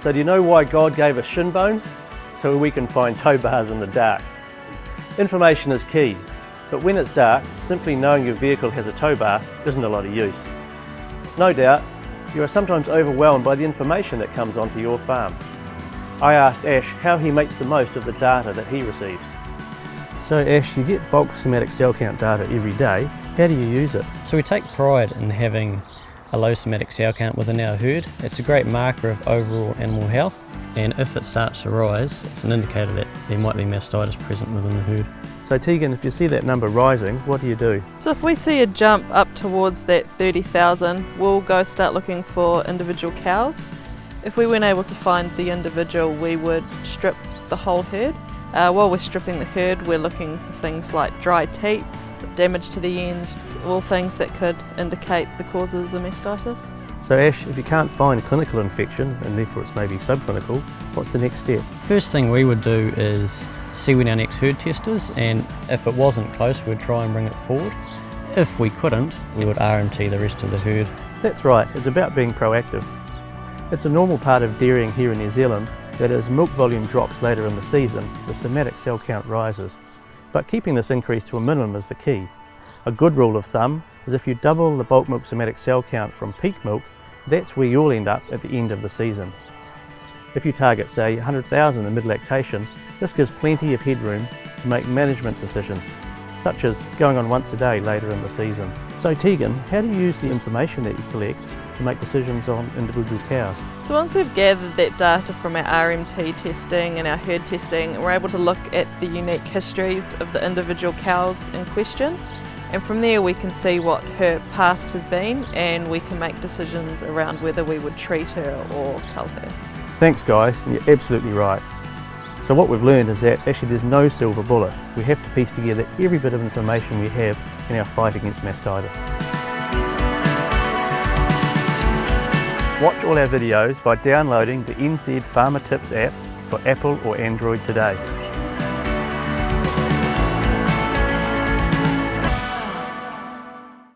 So do you know why God gave us shin bones? So we can find tow bars in the dark. Information is key, but when it's dark, simply knowing your vehicle has a tow bar isn't a lot of use. No doubt, you are sometimes overwhelmed by the information that comes onto your farm. I asked Ash how he makes the most of the data that he receives. So Ash, you get bulk somatic cell count data every day. How do you use it? So we take pride in having a low somatic cell count within our herd. It's a great marker of overall animal health, and if it starts to rise, it's an indicator that there might be mastitis present within the herd. So Tegan, if you see that number rising, what do you do? So if we see a jump up towards that 30,000, we'll go start looking for individual cows. If we weren't able to find the individual, we would strip the whole herd. While we're stripping the herd, we're looking for things like dry teats, damage to the ends, all things that could indicate the causes of mastitis. So Ash, if you can't find a clinical infection, and therefore it's maybe subclinical, what's the next step? First thing we would do is see when our next herd test is, and if it wasn't close, we'd try and bring it forward. If we couldn't, we would RMT the rest of the herd. That's right, it's about being proactive. It's a normal part of dairying here in New Zealand that as milk volume drops later in the season, the somatic cell count rises. But keeping this increase to a minimum is the key. A good rule of thumb is if you double the bulk milk somatic cell count from peak milk, that's where you'll end up at the end of the season. If you target, say, 100,000 in mid-lactation, this gives plenty of headroom to make management decisions, such as going on once a day later in the season. So Tegan, how do you use the information that you collect to make decisions on individual cows? So once we've gathered that data from our RMT testing and our herd testing, we're able to look at the unique histories of the individual cows in question, and from there we can see what her past has been, and we can make decisions around whether we would treat her or cull her. Thanks guys, and you're absolutely right. So what we've learned is that actually there's no silver bullet. We have to piece together every bit of information we have in our fight against mastitis. Watch all our videos by downloading the NZ Farmer Tips app for Apple or Android today.